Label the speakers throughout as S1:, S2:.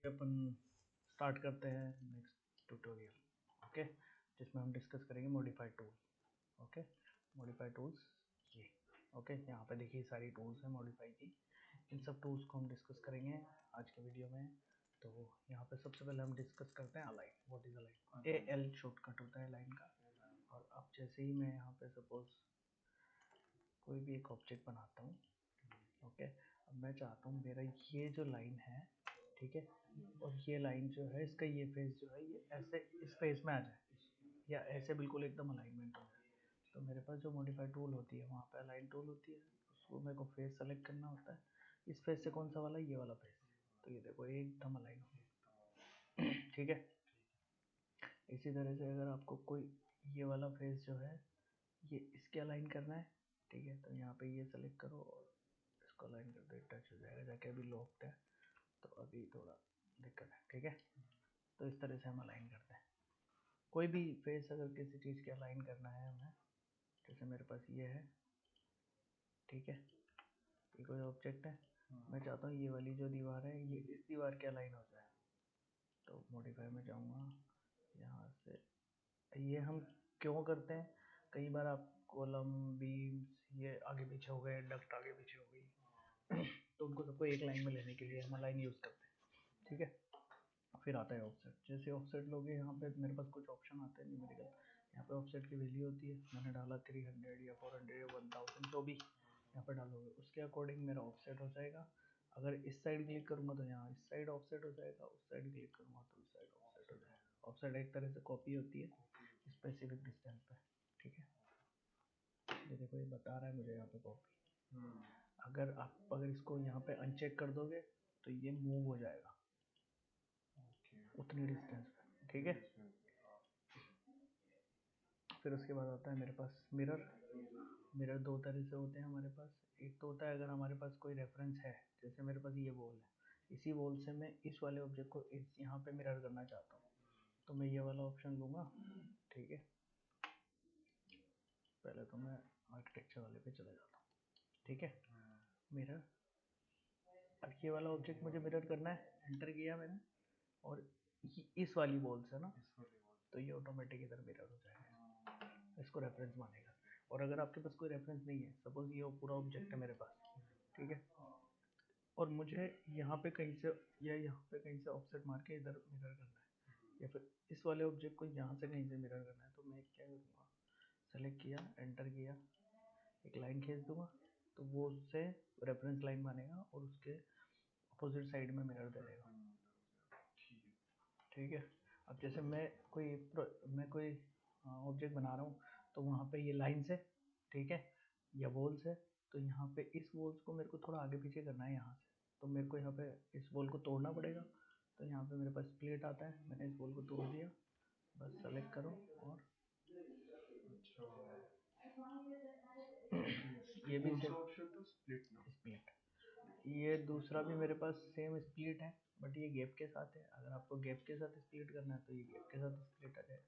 S1: अपन start करते हैं next tutorial. Okay, जिसमें हम डिस्कस करेंगे modify tool. Okay, modify tools ये। ओके, यहाँ पे देखिए सारी टूल्स हैं मॉडिफाई की। इन सब टूल्स को हम डिस्कस करेंगे आज के वीडियो में। तो यहाँ पे सबसे पहले हम डिस्कस करते हैं align. What is align? AL shortcut होता है लाइन का। और अब जैसे ही मैं यहाँ पे सपोज कोई भी एक ऑब्जेक्ट बनाता हूँ, ओके, अब मैं चाहता हूँ मेरा ये जो लाइन है, ठीक है, और ये लाइन जो है इसका ये फेस जो है ये ऐसे इस फेस में आ जाए या ऐसे बिल्कुल एकदम अलाइनमेंट हो जाए। तो मेरे पास जो मॉडिफाई टूल होती है वहाँ पे अलाइन टूल होती है, उसको मेरे को फेस सेलेक्ट करना होता है। इस फेस से कौन सा वाला? ये वाला फेस। तो ये देखो एकदम अलाइन हो गया। ठीक है, इसी तरह से अगर आपको कोई ये वाला फेस जो है ये इसके अलाइन करना है, ठीक है, तो यहाँ पे ये सेलेक्ट करो और इसको अलाइन कर दो, टच हो जाएगा जाके। अभी लॉक्ड है तो अभी थोड़ा दिक्कत है, ठीक है। तो इस तरह से हम अलाइन करते हैं कोई भी फेस। अगर किसी चीज़ के अलाइन करना है हमें, जैसे मेरे पास ये है, ठीक है, ये कोई ऑब्जेक्ट है, मैं चाहता हूँ ये वाली जो दीवार है ये इस दीवार के अलाइन हो जाए। तो मॉडिफाई में जाऊँगा, यहाँ से ये हम क्यों करते हैं, कई बार आप कॉलम बीम्स ये आगे पीछे हो गए, डक्ट आगे पीछे हो गई, तो उनको सबको एक लाइन में लेने के लिए हम अलाइन यूज़ करते हैं, ठीक है। फिर आता है ऑफसेट। जैसे ऑफसेट लोगे, यहाँ पे मेरे पास कुछ ऑप्शन आते हैं न्यूमेरिकल। यहाँ पे ऑफसेट की वैल्यू होती है, मैंने डाला 300 या 400 या 1000 जो भी यहाँ पे डालोगे उसके अकॉर्डिंग मेरा ऑफसेट हो जाएगा। अगर इस साइड क्लिक करूँगा तो यहाँ इस साइड ऑफसेट हो जाएगा, उस साइड क्लिक करूँगा तो उस साइड ऑफसेट हो जाएगा। ऑफसेट एक तरह से कॉपी होती है स्पेसिफिक डिस्टेंस पे, ठीक है। ये देखो ये बता रहा है मुझे यहाँ पे कॉपी। अगर इसको यहाँ पे अनचेक कर दोगे तो ये मूव हो जाएगा उतनी डिस्टेंस पे, ठीक है। फिर उसके बाद आता है मेरे पास मिरर। मिरर दो तरह से होते हैं हमारे पास। एक तो होता है अगर हमारे पास कोई रेफरेंस है, जैसे मेरे पास ये वॉल है, इसी वॉल से मैं इस वाले ऑब्जेक्ट को इस यहाँ पे मिरर करना चाहता हूँ, तो मैं ये वाला ऑप्शन लूँगा, ठीक है। पहले तो मैं आर्किटेक्चर वाले पे चला जाता हूँ, ठीक है, मिरर। अब ये वाला ऑब्जेक्ट मुझे मिरर करना है, एंटर किया मैंने, और इस वाली वॉल से ना, तो ये ऑटोमेटिक इधर मिरर हो जाएगा, इसको रेफरेंस मानेगा। और अगर आपके पास कोई रेफरेंस नहीं है, सपोज ये पूरा ऑब्जेक्ट है मेरे पास, ठीक है, और मुझे यहाँ पे कहीं से या यहाँ पे कहीं से ऑफसेट मार के इधर मिरर करना है, या फिर इस वाले ऑब्जेक्ट को यहाँ से कहीं से मिरर करना है, तो मैं क्या करूँगा, सेलेक्ट किया, एंटर किया, एक लाइन खींच दूंगा, तो वो उससे रेफरेंस लाइन मानेगा और उसके अपोजिट साइड में मिरर दे देगा, ठीक है। अब जैसे मैं कोई ऑब्जेक्ट बना रहा हूँ, तो वहाँ पे ये लाइन्स है, ठीक है, या वॉल्स है, तो यहाँ पे इस वॉल्स को मेरे को थोड़ा आगे पीछे करना है यहाँ से, तो मेरे को यहाँ पे इस वॉल को तोड़ना पड़ेगा। तो यहाँ पे मेरे पास स्प्लिट आता है, मैंने इस वॉल को तोड़ दिया, बस सेलेक्ट करो और ये भी स्प्लिट। ये दूसरा भी मेरे पास सेम स्प्लिट है, बट ये गैप के साथ है। अगर आपको गैप के साथ स्प्लिट करना है तो ये गैप के साथ स्प्लिट आ जाए,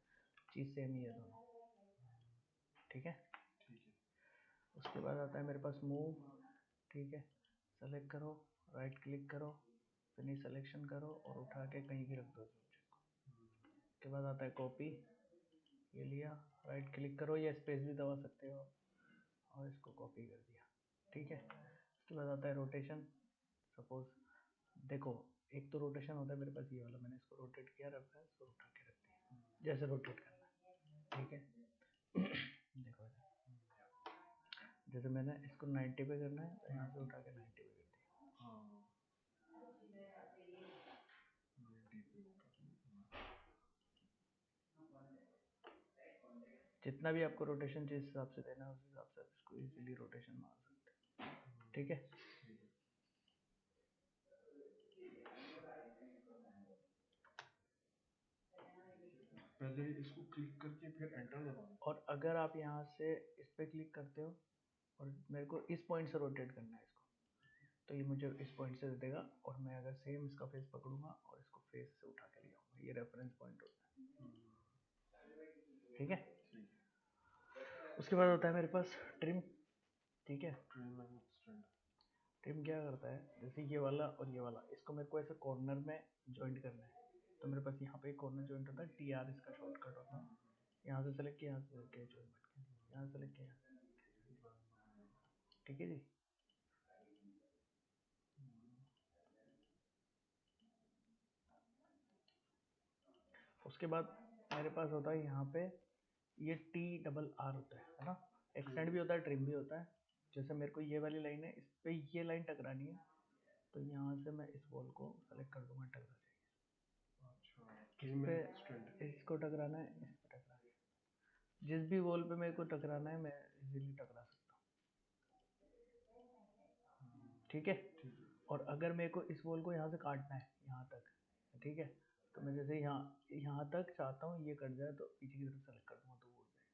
S1: चीज़ सेम ही है दोनों, ठीक है। उसके बाद आता है मेरे पास मूव, ठीक है, सेलेक्ट करो, राइट क्लिक करो, फिनिश सिलेक्शन करो और उठा के कहीं भी रख दो ऑब्जेक्ट को। उसके बाद आता है कॉपी, ये लिया, राइट क्लिक करो या स्पेस भी दबा सकते हो और इसको कॉपी कर दिया, ठीक है। उसके बाद आता है रोटेशन। सपोज देखो, एक तो रोटेशन होता है मेरे पास ये वाला, मैंने इसको रोटेट किया, रेफरेंस और उठा के रख दिया, जैसे रोटेट करना है, ठीक है। देखो जैसे मैंने इसको 90 पे करना है, तो यहाँ से उठा के 90 पे कर दिया। जितना भी आपको रोटेशन जिस हिसाब से देना है उस हिसाब से आप इसको इजीली रोटेशन मार सकते हैं, ठीक है।
S2: पहले इसको क्लिक करके फिर एंटर दबाना।
S1: और अगर आप यहाँ से इस पे क्लिक करते हो और मेरे को इस पॉइंट से रोटेट करना है इसको, तो ये मुझे इस पॉइंट से दे देगा, और मैं अगर सेम इसका फेस पकड़ूंगा और इसको फेस से उठा के ले आऊंगा, ये रेफरेंस पॉइंट होता है, ठीक है। उसके बाद होता है मेरे पास ट्रिम, ठीक है। ट्रिम क्या करता है, जैसे ये वाला और ये वाला, इसको मेरे को ऐसे कॉर्नर में जॉइंट करना है, तो मेरे पास यहाँ पे एक कॉर्नर जॉइंट होता है, टी आर इसका शॉर्टकट होता है। यहाँ से सेलेक्ट किया, यहाँ से सेलेक्ट किया, जॉइंट यहाँ से सेलेक्ट किया, ठीक है जी। उसके बाद मेरे पास होता है यहाँ पे ये टी डबल आर होता है ना, एक्सटेंड भी होता है, ट्रिम भी होता है। जैसे मेरे को ये वाली लाइन है, इस पे ये लाइन टकरानी है, तो यहाँ से मैं इस बॉल को सेलेक्ट कर दूंगा, टकरा जाएगी। इस पे इसको टकराना है, इस पे टकराना है, जिस भी बॉल पे मेरे को टकराना है मैं इजीली टकरा सकता हूँ, ठीक है। और अगर मेरे को इस बॉल को यहाँ से काटना है यहाँ तक, ठीक है, तो मैं जैसे यहाँ तक चाहता हूँ ये कट जाए, तो पीछे की तरफ सेलेक्ट कर दूंगा तो वो हो जाएगा,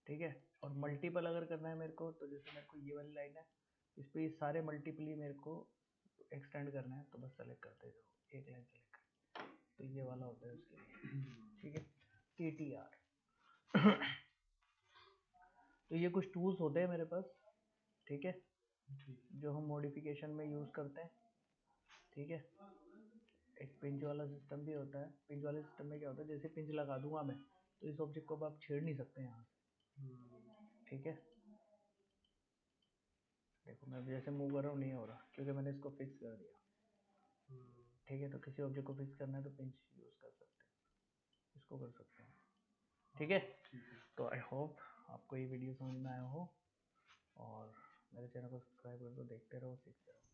S1: ठीक है। और मल्टीपल अगर करना है मेरे को, तो जैसे मेरे को ये वाली लाइन है, इस पे ये सारे मल्टीपली मेरे को एक्सटेंड करना है, तो बस सेलेक्ट करते जाओ, एक लाइन सेलेक्ट कर, तो ये वाला होता है उसके लिए, ठीक है, टी टी आर। तो ये कुछ टूल्स होते हैं मेरे पास, ठीक है, जो हम मॉडिफिकेशन में यूज़ करते हैं, ठीक है। एक पिंच वाला सिस्टम भी होता है। पिंच वाले सिस्टम में क्या होता है, जैसे पिंच लगा दूंगा मैं, तो इस ऑब्जेक्ट को अब आप छेड़ नहीं सकते यहाँ से, ठीक है। देखो मैं जैसे मूव कर रहा हूँ नहीं हो रहा, क्योंकि मैंने इसको फिक्स कर दिया, ठीक है। तो किसी ऑब्जेक्ट को फिक्स करना है तो पिंच यूज़ कर सकते हैं, इसको कर सकते हैं, ठीक है। तो आई होप आपको ये वीडियो समझ में आया हो, और मेरे चैनल को सब्सक्राइब कर दो, देखते रहो, सीखते रहो।